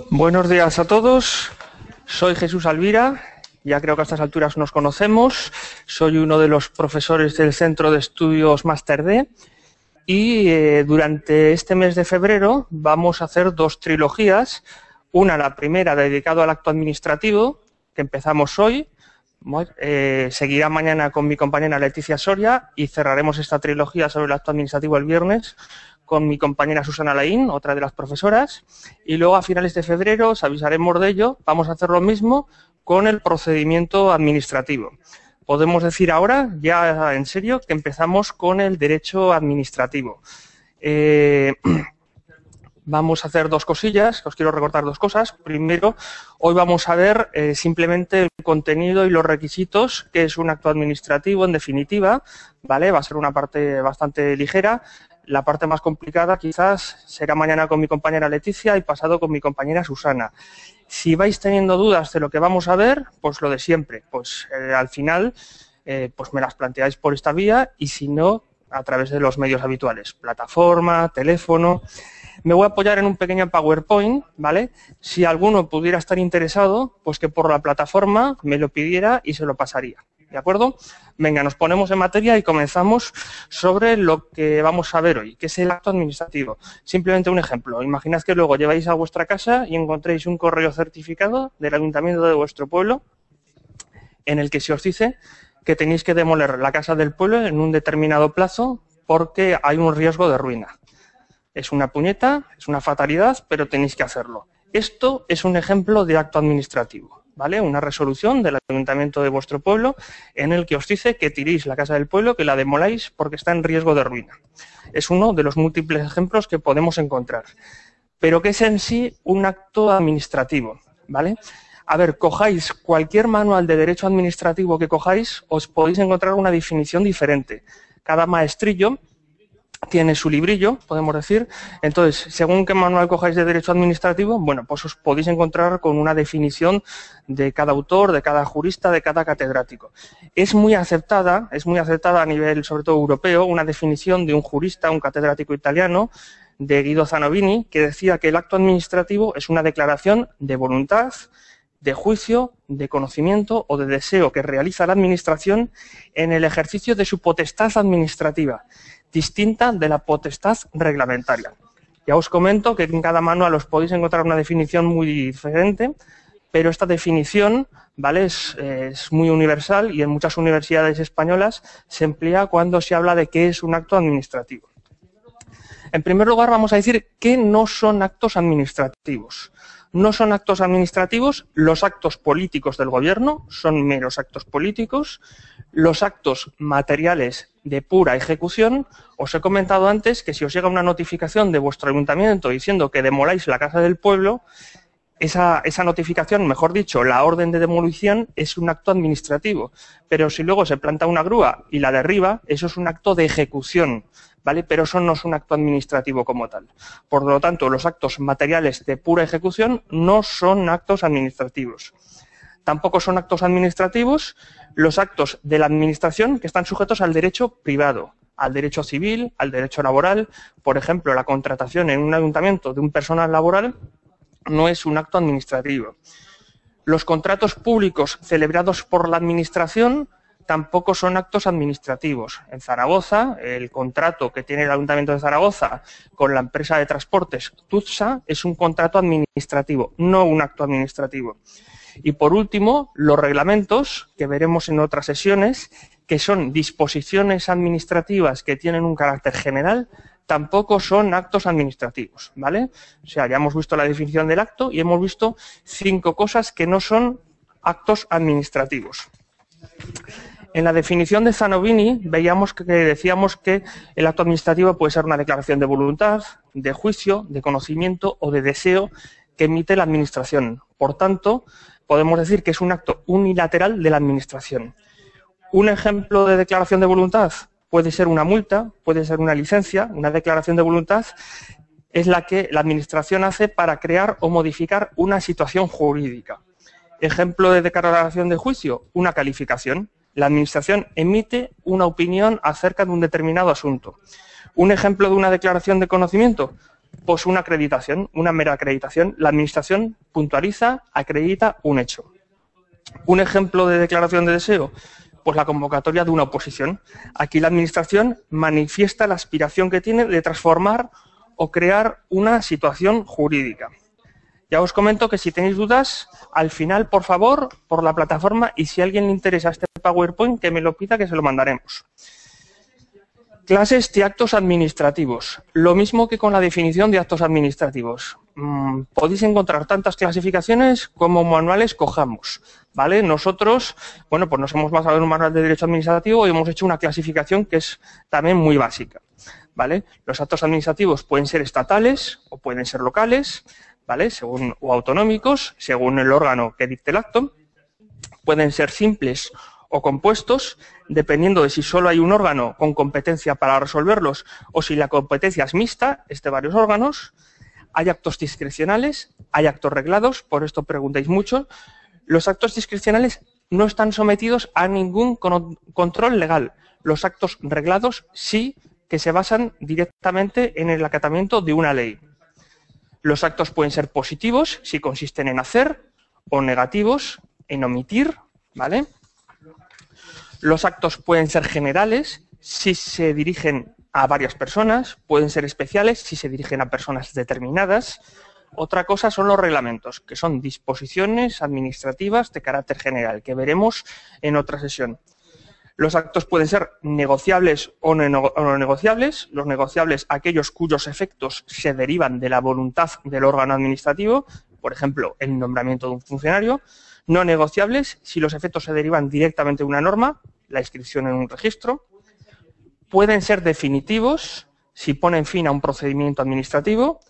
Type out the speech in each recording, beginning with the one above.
Buenos días a todos, soy Jesús Alvira, ya creo que a estas alturas nos conocemos, soy uno de los profesores del Centro de Estudios Máster D y durante este mes de febrero vamos a hacer dos trilogías, la primera dedicada al acto administrativo, que empezamos hoy, seguirá mañana con mi compañera Leticia Soria y cerraremos esta trilogía sobre el acto administrativo el viernes con mi compañera Susana Laín, otra de las profesoras, y luego a finales de febrero, os avisaremos de ello, vamos a hacer lo mismo con el procedimiento administrativo. Podemos decir ahora, ya en serio, que empezamos con el derecho administrativo. Vamos a hacer dos cosillas, os quiero recordar dos cosas. Primero, hoy vamos a ver simplemente el contenido y los requisitos, que es un acto administrativo en definitiva, ¿vale? Va a ser una parte bastante ligera. La parte más complicada quizás será mañana con mi compañera Leticia y pasado con mi compañera Susana. Si vais teniendo dudas de lo que vamos a ver, pues lo de siempre. Pues al final pues me las planteáis por esta vía y si no, a través de los medios habituales. Plataforma, teléfono. Me voy a apoyar en un pequeño PowerPoint, ¿vale? Si alguno pudiera estar interesado, pues que por la plataforma me lo pidiera y se lo pasaría. ¿De acuerdo? Venga, nos ponemos en materia y comenzamos sobre lo que vamos a ver hoy, que es el acto administrativo. Simplemente un ejemplo. Imaginad que luego lleváis a vuestra casa y encontréis un correo certificado del ayuntamiento de vuestro pueblo en el que se os dice que tenéis que demoler la casa del pueblo en un determinado plazo porque hay un riesgo de ruina. Es una puñeta, es una fatalidad, pero tenéis que hacerlo. Esto es un ejemplo de acto administrativo, ¿vale? Una resolución del ayuntamiento de vuestro pueblo en el que os dice que tiréis la casa del pueblo, que la demoláis porque está en riesgo de ruina. Es uno de los múltiples ejemplos que podemos encontrar. Pero ¿qué es en sí un acto administrativo? ¿Vale? A ver, cojáis cualquier manual de derecho administrativo que cojáis, os podéis encontrar una definición diferente. Cada maestrillo tiene su librillo, podemos decir. Entonces, según qué manual cojáis de derecho administrativo, bueno, pues os podéis encontrar con una definición de cada autor, de cada jurista, de cada catedrático. Es muy aceptada a nivel, sobre todo europeo, una definición de un jurista, un catedrático italiano, de Guido Zanovini, que decía que el acto administrativo es una declaración de voluntad, de juicio, de conocimiento o de deseo que realiza la administración en el ejercicio de su potestad administrativa, distinta de la potestad reglamentaria. Ya os comento que en cada manual os podéis encontrar una definición muy diferente, pero esta definición, ¿vale?, es muy universal y en muchas universidades españolas se emplea cuando se habla de qué es un acto administrativo. En primer lugar, vamos a decir que no son actos administrativos. No son actos administrativos los actos políticos del gobierno, son meros actos políticos. Los actos materiales de pura ejecución, os he comentado antes que si os llega una notificación de vuestro ayuntamiento diciendo que demoláis la casa del pueblo, esa notificación, mejor dicho, la orden de demolición es un acto administrativo. Pero si luego se planta una grúa y la derriba, eso es un acto de ejecución, ¿vale? Pero eso no es un acto administrativo como tal. Por lo tanto, los actos materiales de pura ejecución no son actos administrativos. Tampoco son actos administrativos los actos de la administración que están sujetos al derecho privado, al derecho civil, al derecho laboral. Por ejemplo, la contratación en un ayuntamiento de un personal laboral no es un acto administrativo. Los contratos públicos celebrados por la administración tampoco son actos administrativos. En Zaragoza, el contrato que tiene el Ayuntamiento de Zaragoza con la empresa de transportes Tutsa es un contrato administrativo, no un acto administrativo. Y por último, los reglamentos, que veremos en otras sesiones, que son disposiciones administrativas que tienen un carácter general, tampoco son actos administrativos, ¿vale? O sea, ya hemos visto la definición del acto y hemos visto 5 cosas que no son actos administrativos. En la definición de Zanovini decíamos que el acto administrativo puede ser una declaración de voluntad, de juicio, de conocimiento o de deseo que emite la administración. Por tanto, podemos decir que es un acto unilateral de la administración. Un ejemplo de declaración de voluntad puede ser una multa, puede ser una licencia. Una declaración de voluntad es la que la administración hace para crear o modificar una situación jurídica. Ejemplo de declaración de juicio, una calificación. La administración emite una opinión acerca de un determinado asunto. Un ejemplo de una declaración de conocimiento, Pues una acreditación, una mera acreditación. La Administración puntualiza, acredita un hecho. Un ejemplo de declaración de deseo, pues la convocatoria de una oposición. Aquí la Administración manifiesta la aspiración que tiene de transformar o crear una situación jurídica. Ya os comento que si tenéis dudas, al final, por favor, por la plataforma, y si a alguien le interesa este PowerPoint, que me lo pida, que se lo mandaremos. Clases de actos administrativos. Lo mismo que con la definición de actos administrativos. Podéis encontrar tantas clasificaciones como manuales cojamos, ¿vale? Nosotros, bueno, pues nos hemos basado en un manual de derecho administrativo y hemos hecho una clasificación que es también muy básica, ¿vale? Los actos administrativos pueden ser estatales o pueden ser locales, ¿vale? O autonómicos, según el órgano que dicte el acto. Pueden ser simples o compuestos, dependiendo de si solo hay un órgano con competencia para resolverlos o si la competencia es mixta, es de varios órganos. Hay actos discrecionales, hay actos reglados, por esto preguntáis mucho. Los actos discrecionales no están sometidos a ningún control legal. Los actos reglados sí que se basan directamente en el acatamiento de una ley. Los actos pueden ser positivos si consisten en hacer o negativos en omitir, ¿vale? Los actos pueden ser generales si se dirigen a varias personas, pueden ser especiales si se dirigen a personas determinadas. Otra cosa son los reglamentos, que son disposiciones administrativas de carácter general, que veremos en otra sesión. Los actos pueden ser negociables o no negociables. Los negociables, aquellos cuyos efectos se derivan de la voluntad del órgano administrativo, por ejemplo, el nombramiento de un funcionario. No negociables, si los efectos se derivan directamente de una norma, la inscripción en un registro. Pueden ser definitivos, si ponen fin a un procedimiento administrativo.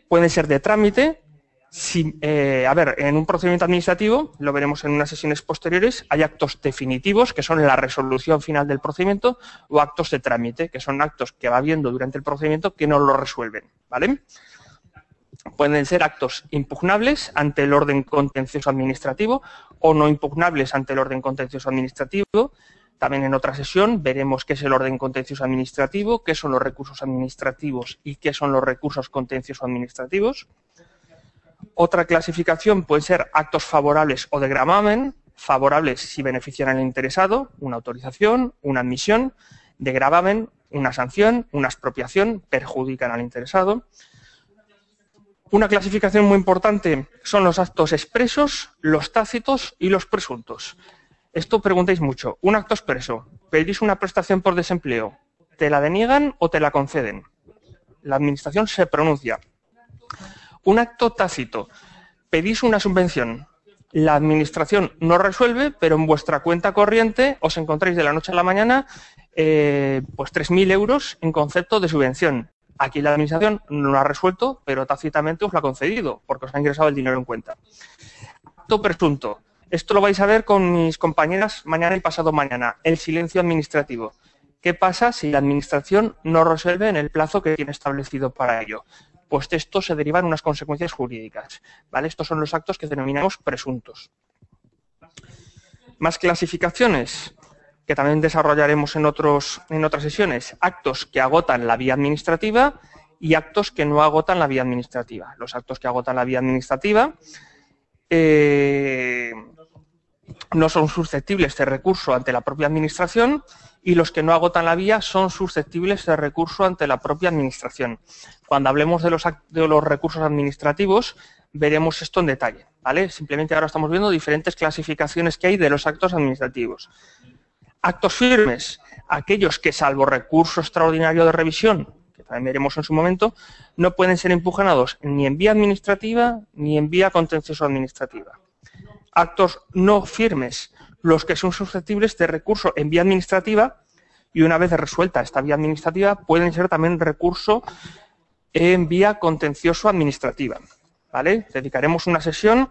Pueden ser de trámite. En un procedimiento administrativo, lo veremos en unas sesiones posteriores, hay actos definitivos, que son la resolución final del procedimiento, o actos de trámite, que son actos que va habiendo durante el procedimiento que no lo resuelven, ¿vale? Pueden ser actos impugnables ante el orden contencioso administrativo o no impugnables ante el orden contencioso administrativo. También en otra sesión veremos qué es el orden contencioso administrativo, qué son los recursos administrativos y qué son los recursos contencioso administrativos. Otra clasificación puede ser actos favorables o de gravamen. Favorables si benefician al interesado, una autorización, una admisión. De gravamen, una sanción, una expropiación, perjudican al interesado. Una clasificación muy importante son los actos expresos, los tácitos y los presuntos. Esto preguntáis mucho. Un acto expreso. Pedís una prestación por desempleo. ¿Te la deniegan o te la conceden? La Administración se pronuncia. Un acto tácito. Pedís una subvención. La Administración no resuelve, pero en vuestra cuenta corriente os encontráis de la noche a la mañana pues 3.000 euros en concepto de subvención. Aquí la Administración no lo ha resuelto, pero tácitamente os lo ha concedido, porque os ha ingresado el dinero en cuenta. Acto presunto. Esto lo vais a ver con mis compañeras mañana y pasado mañana. El silencio administrativo. ¿Qué pasa si la Administración no resuelve en el plazo que tiene establecido para ello? Pues de esto se derivan unas consecuencias jurídicas, ¿vale? Estos son los actos que denominamos presuntos. Más clasificaciones que también desarrollaremos en otras sesiones. Actos que agotan la vía administrativa y actos que no agotan la vía administrativa. Los actos que agotan la vía administrativa no son susceptibles de recurso ante la propia Administración y los que no agotan la vía son susceptibles de recurso ante la propia Administración. Cuando hablemos de los recursos administrativos, veremos esto en detalle, ¿vale? Simplemente ahora estamos viendo diferentes clasificaciones que hay de los actos administrativos. Actos firmes, aquellos que salvo recurso extraordinario de revisión, que también veremos en su momento, no pueden ser impugnados ni en vía administrativa ni en vía contencioso administrativa. Actos no firmes, los que son susceptibles de recurso en vía administrativa y una vez resuelta esta vía administrativa pueden ser también recurso en vía contencioso administrativa, ¿vale? Dedicaremos una sesión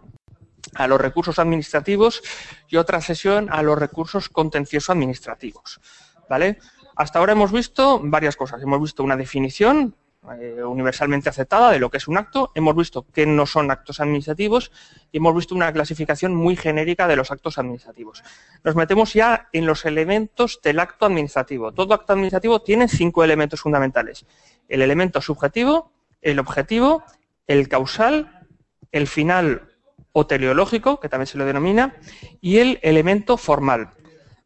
a los recursos administrativos y otra sesión a los recursos contencioso administrativos, ¿vale? Hasta ahora hemos visto varias cosas. Hemos visto una definición universalmente aceptada de lo que es un acto, hemos visto que no son actos administrativos y hemos visto una clasificación muy genérica de los actos administrativos. Nos metemos ya en los elementos del acto administrativo. Todo acto administrativo tiene 5 elementos fundamentales. El elemento subjetivo, el objetivo, el causal, el final o teleológico, que también se lo denomina, y el elemento formal.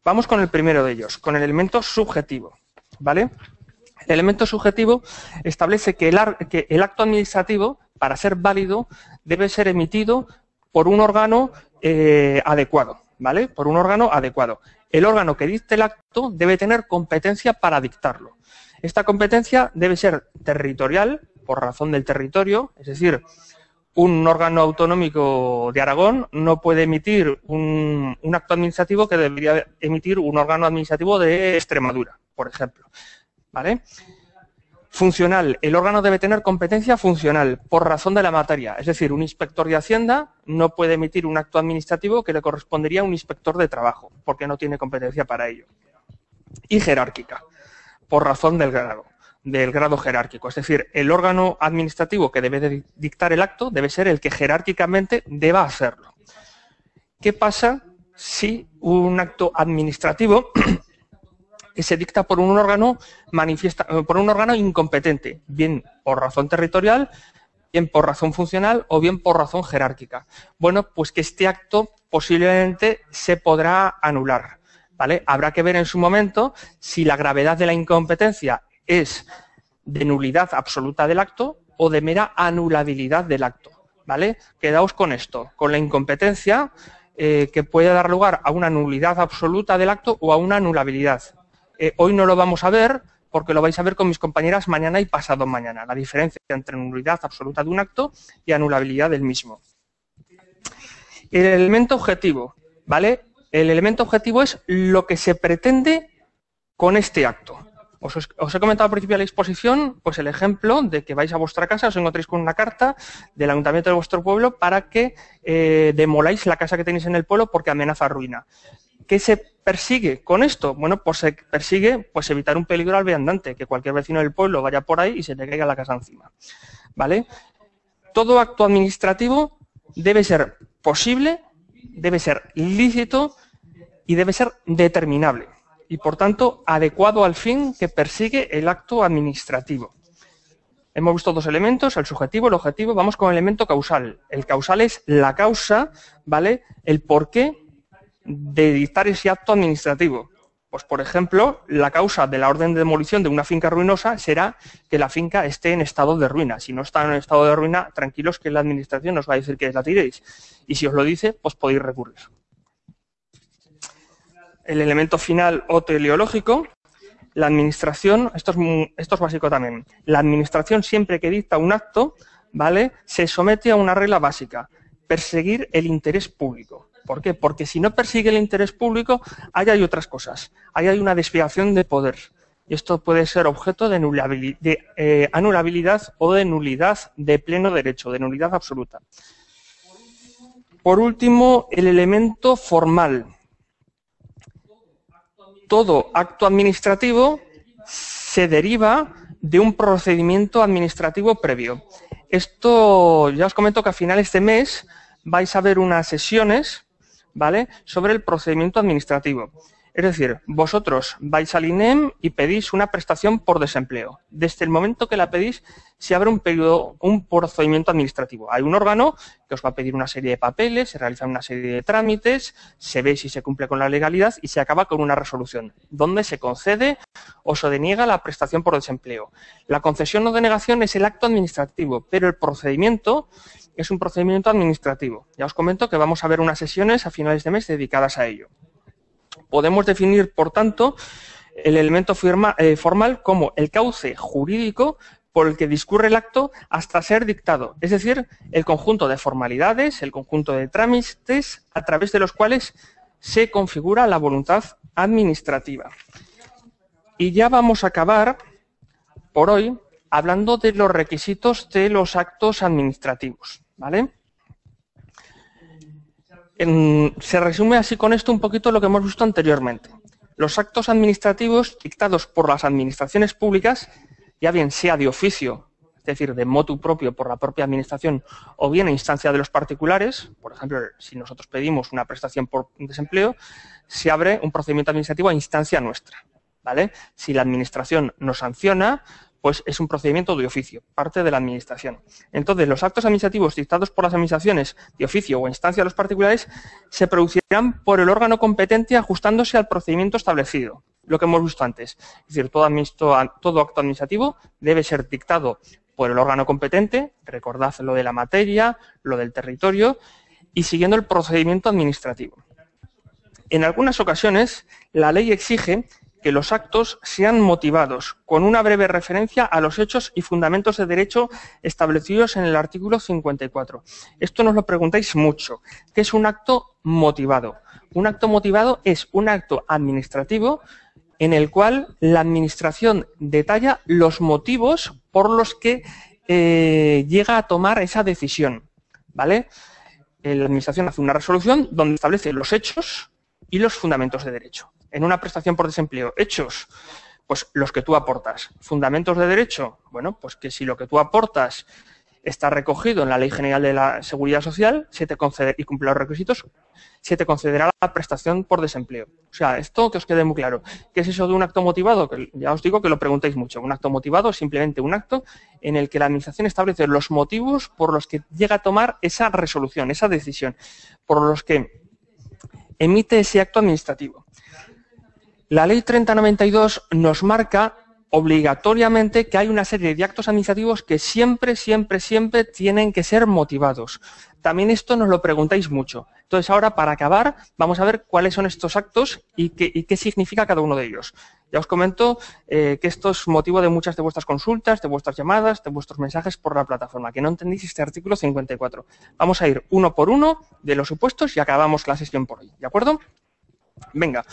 Vamos con el primero de ellos, con el elemento subjetivo, ¿vale? El elemento subjetivo establece que el acto administrativo, para ser válido, debe ser emitido por un órgano adecuado, ¿vale? Por un órgano adecuado. El órgano que dicte el acto debe tener competencia para dictarlo. Esta competencia debe ser territorial, por razón del territorio, es decir, un órgano autonómico de Aragón no puede emitir un acto administrativo que debería emitir un órgano administrativo de Extremadura, por ejemplo, ¿vale? Funcional. El órgano debe tener competencia funcional por razón de la materia. Es decir, un inspector de Hacienda no puede emitir un acto administrativo que le correspondería a un inspector de trabajo, porque no tiene competencia para ello. Y jerárquica, por razón del grado jerárquico. Es decir, el órgano administrativo que debe de dictar el acto debe ser el que jerárquicamente deba hacerlo. ¿Qué pasa si un acto administrativo se dicta por un órgano incompetente, bien por razón territorial, bien por razón funcional o bien por razón jerárquica? Bueno, pues que este acto posiblemente se podrá anular, ¿vale? Habrá que ver en su momento si la gravedad de la incompetencia es de nulidad absoluta del acto o de mera anulabilidad del acto, ¿vale? Quedaos con esto, con la incompetencia que puede dar lugar a una nulidad absoluta del acto o a una anulabilidad. Hoy no lo vamos a ver porque lo vais a ver con mis compañeras mañana y pasado mañana, la diferencia entre nulidad absoluta de un acto y anulabilidad del mismo. El elemento objetivo, ¿vale? El elemento objetivo es lo que se pretende con este acto. Os he comentado al principio de la exposición pues el ejemplo de que vais a vuestra casa, os encontréis con una carta del ayuntamiento de vuestro pueblo para que demoláis la casa que tenéis en el pueblo porque amenaza ruina. ¿Qué se persigue con esto? Bueno, pues se persigue pues evitar un peligro al viandante, que cualquier vecino del pueblo vaya por ahí y se le caiga la casa encima, ¿vale? Todo acto administrativo debe ser posible, debe ser lícito y debe ser determinable y, por tanto, adecuado al fin que persigue el acto administrativo. Hemos visto dos elementos, el subjetivo, el objetivo. Vamos con el elemento causal. El causal es la causa, ¿vale? El porqué de dictar ese acto administrativo. Pues, por ejemplo, la causa de la orden de demolición de una finca ruinosa será que la finca esté en estado de ruina. Si no está en estado de ruina, tranquilos que la administración os va a decir que la tiréis. Y si os lo dice, pues podéis recurrir. El elemento final o teleológico, la administración, esto es básico también. La administración, siempre que dicta un acto, ¿vale?, se somete a una regla básica: perseguir el interés público. ¿Por qué? Porque si no persigue el interés público, ahí hay otras cosas. Ahí hay una desviación de poder. Y esto puede ser objeto de anulabilidad o de nulidad de pleno derecho, de nulidad absoluta. Por último, el elemento formal. Todo acto administrativo se deriva de un procedimiento administrativo previo. Esto ya os comento que a finales de mes vais a ver unas sesiones, ¿vale?, sobre el procedimiento administrativo. Es decir, vosotros vais al INEM y pedís una prestación por desempleo. Desde el momento que la pedís, se abre un procedimiento administrativo. Hay un órgano que os va a pedir una serie de papeles, se realizan una serie de trámites, se ve si se cumple con la legalidad y se acaba con una resolución, donde se concede o se deniega la prestación por desempleo. La concesión o denegación es el acto administrativo, pero el procedimiento es un procedimiento administrativo. Ya os comento que vamos a ver unas sesiones a finales de mes dedicadas a ello. Podemos definir, por tanto, el elemento formal como el cauce jurídico por el que discurre el acto hasta ser dictado, es decir, el conjunto de formalidades, el conjunto de trámites a través de los cuales se configura la voluntad administrativa. Y ya vamos a acabar por hoy hablando de los requisitos de los actos administrativos, ¿vale? Se resume así con esto un poquito lo que hemos visto anteriormente. Los actos administrativos dictados por las administraciones públicas, ya bien sea de oficio, es decir, de motu propio por la propia administración, o bien a instancia de los particulares, por ejemplo, si nosotros pedimos una prestación por desempleo, se abre un procedimiento administrativo a instancia nuestra, ¿vale? Si la administración nos sanciona, pues es un procedimiento de oficio, parte de la administración. Entonces, los actos administrativos dictados por las administraciones de oficio o instancia de los particulares se producirán por el órgano competente ajustándose al procedimiento establecido, lo que hemos visto antes. Es decir, todo acto administrativo debe ser dictado por el órgano competente, recordad lo de la materia, lo del territorio, y siguiendo el procedimiento administrativo. En algunas ocasiones, la ley exige que los actos sean motivados, con una breve referencia a los hechos y fundamentos de derecho establecidos en el artículo 54. Esto nos lo preguntáis mucho. ¿Qué es un acto motivado? Un acto motivado es un acto administrativo en el cual la administración detalla los motivos por los que llega a tomar esa decisión, ¿vale? La administración hace una resolución donde establece los hechos y los fundamentos de derecho. En una prestación por desempleo, hechos, pues los que tú aportas. Fundamentos de derecho, bueno, pues que si lo que tú aportas está recogido en la Ley General de la Seguridad Social y cumple los requisitos, se te concederá la prestación por desempleo. O sea, esto que os quede muy claro. ¿Qué es eso de un acto motivado? Que ya os digo que lo preguntáis mucho. Un acto motivado es simplemente un acto en el que la administración establece los motivos por los que llega a tomar esa resolución, esa decisión, por los que emite ese acto administrativo. La Ley 3092 nos marca obligatoriamente que hay una serie de actos administrativos que siempre tienen que ser motivados. También esto nos lo preguntáis mucho. Entonces ahora, para acabar, vamos a ver cuáles son estos actos y qué significa cada uno de ellos. Ya os comento que esto es motivo de muchas de vuestras consultas, de vuestras llamadas, de vuestros mensajes por la plataforma, que no entendéis este artículo 54. Vamos a ir uno por uno de los supuestos y acabamos la sesión por hoy, ¿de acuerdo? Venga.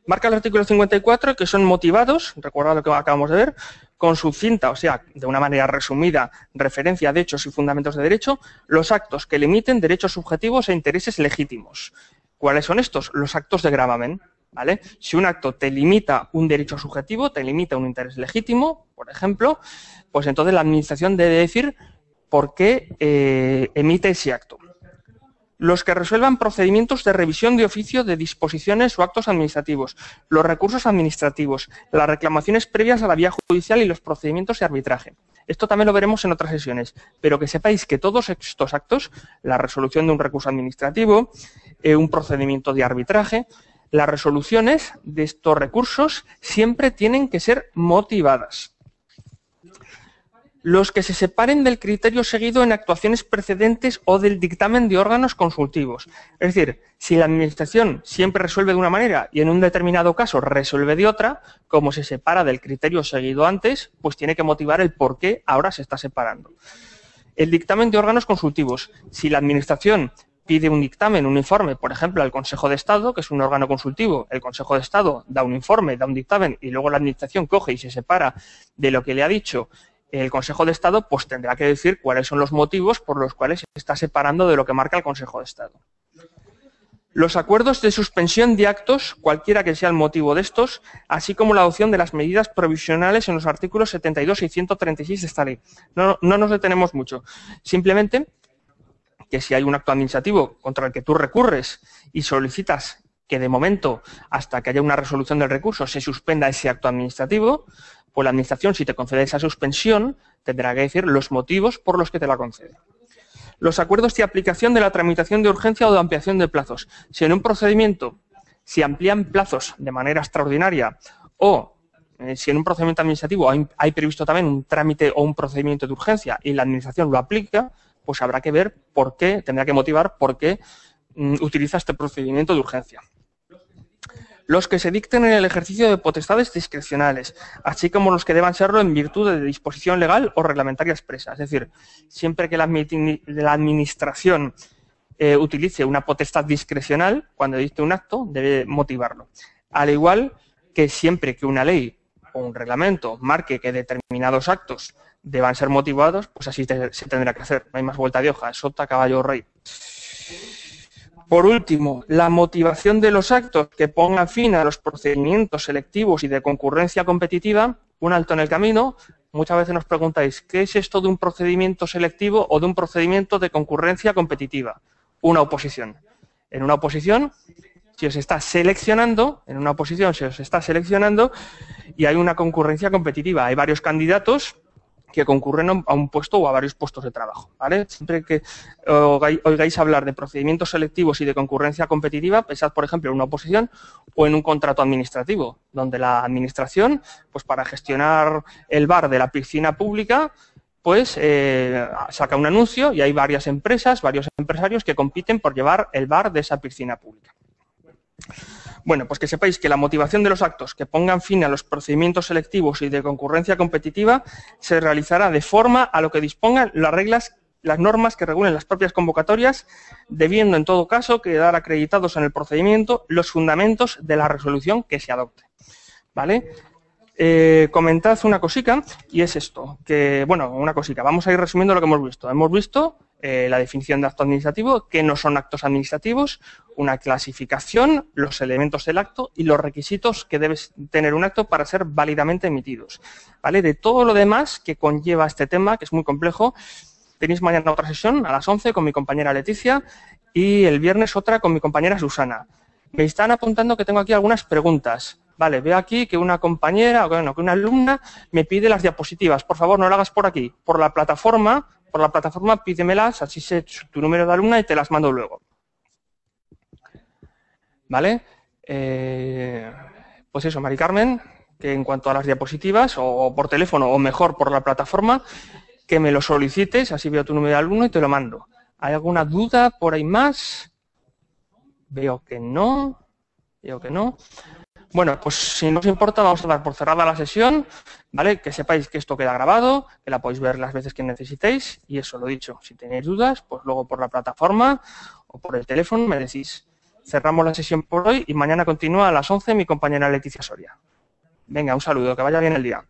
Marca el artículo 54 que son motivados, recordad lo que acabamos de ver, con sucinta, o sea, de una manera resumida, referencia de hechos y fundamentos de derecho, los actos que limiten derechos subjetivos e intereses legítimos. ¿Cuáles son estos? Los actos de gravamen, ¿vale? Si un acto te limita un derecho subjetivo, te limita un interés legítimo, por ejemplo, pues entonces la administración debe decir por qué emite ese acto. Los que resuelvan procedimientos de revisión de oficio de disposiciones o actos administrativos, los recursos administrativos, las reclamaciones previas a la vía judicial y los procedimientos de arbitraje. Esto también lo veremos en otras sesiones, pero que sepáis que todos estos actos, la resolución de un recurso administrativo, un procedimiento de arbitraje, las resoluciones de estos recursos siempre tienen que ser motivadas. Los que se separen del criterio seguido en actuaciones precedentes o del dictamen de órganos consultivos. Es decir, si la administración siempre resuelve de una manera y en un determinado caso resuelve de otra, como se separa del criterio seguido antes, pues tiene que motivar el por qué ahora se está separando. El dictamen de órganos consultivos. Si la administración pide un dictamen, un informe, por ejemplo, al Consejo de Estado, que es un órgano consultivo, el Consejo de Estado da un informe, da un dictamen y luego la administración coge y se separa de lo que le ha dicho el Consejo de Estado, pues tendrá que decir cuáles son los motivos por los cuales se está separando de lo que marca el Consejo de Estado. Los acuerdos de suspensión de actos, cualquiera que sea el motivo de estos, así como la adopción de las medidas provisionales en los artículos 72 y 136 de esta ley. No nos detenemos mucho. Simplemente que si hay un acto administrativo contra el que tú recurres y solicitas que de momento, hasta que haya una resolución del recurso, se suspenda ese acto administrativo, pues la administración, si te concede esa suspensión, tendrá que decir los motivos por los que te la concede. Los acuerdos de aplicación de la tramitación de urgencia o de ampliación de plazos. Si en un procedimiento se amplían plazos de manera extraordinaria o si en un procedimiento administrativo hay previsto también un trámite o un procedimiento de urgencia y la administración lo aplica, pues habrá que ver por qué, tendrá que motivar por qué utiliza este procedimiento de urgencia. Los que se dicten en el ejercicio de potestades discrecionales, así como los que deban serlo en virtud de disposición legal o reglamentaria expresa. Es decir, siempre que la administración utilice una potestad discrecional, cuando dicte un acto, debe motivarlo. Al igual que siempre que una ley o un reglamento marque que determinados actos deban ser motivados, pues así se tendrá que hacer. No hay más vuelta de hoja, sota, caballo, rey. Por último, la motivación de los actos que pongan fin a los procedimientos selectivos y de concurrencia competitiva, un alto en el camino. Muchas veces nos preguntáis, ¿qué es esto de un procedimiento selectivo o de un procedimiento de concurrencia competitiva? Una oposición. En una oposición si os está seleccionando, en una oposición se os está seleccionando y hay una concurrencia competitiva. Hay varios candidatos que concurren a un puesto o a varios puestos de trabajo, ¿vale? Siempre que oigáis hablar de procedimientos selectivos y de concurrencia competitiva, pensad, por ejemplo, en una oposición o en un contrato administrativo, donde la administración, pues para gestionar el bar de la piscina pública, pues saca un anuncio y hay varias empresas, varios empresarios que compiten por llevar el bar de esa piscina pública. Bueno, pues que sepáis que la motivación de los actos que pongan fin a los procedimientos selectivos y de concurrencia competitiva se realizará de forma a lo que dispongan las reglas, las normas que regulen las propias convocatorias, debiendo en todo caso quedar acreditados en el procedimiento los fundamentos de la resolución que se adopte. ¿Vale? Comentad una cosica y es esto, que, bueno, una cosica, vamos a ir resumiendo lo que hemos visto. Hemos visto la definición de acto administrativo, qué no son actos administrativos, una clasificación, los elementos del acto y los requisitos que debe tener un acto para ser válidamente emitidos. ¿Vale? De todo lo demás que conlleva este tema, que es muy complejo, tenéis mañana otra sesión a las 11 con mi compañera Leticia y el viernes otra con mi compañera Susana. Me están apuntando que tengo aquí algunas preguntas. Vale, veo aquí que una compañera, bueno, que una alumna me pide las diapositivas. Por favor, no lo hagas por aquí. Por la plataforma pídemelas, así sé tu número de alumna y te las mando luego. ¿Vale? Pues eso, Mari Carmen, que en cuanto a las diapositivas, o por teléfono, o mejor por la plataforma, que me lo solicites, así veo tu número de alumno y te lo mando. ¿Hay alguna duda por ahí más? Veo que no. Bueno, pues si no os importa, vamos a dar por cerrada la sesión, ¿vale? Que sepáis que esto queda grabado, que la podéis ver las veces que necesitéis, y eso, lo dicho, si tenéis dudas, pues luego por la plataforma o por el teléfono me decís. Cerramos la sesión por hoy y mañana continúa a las 11 mi compañera Leticia Soria. Venga, un saludo, que vaya bien el día.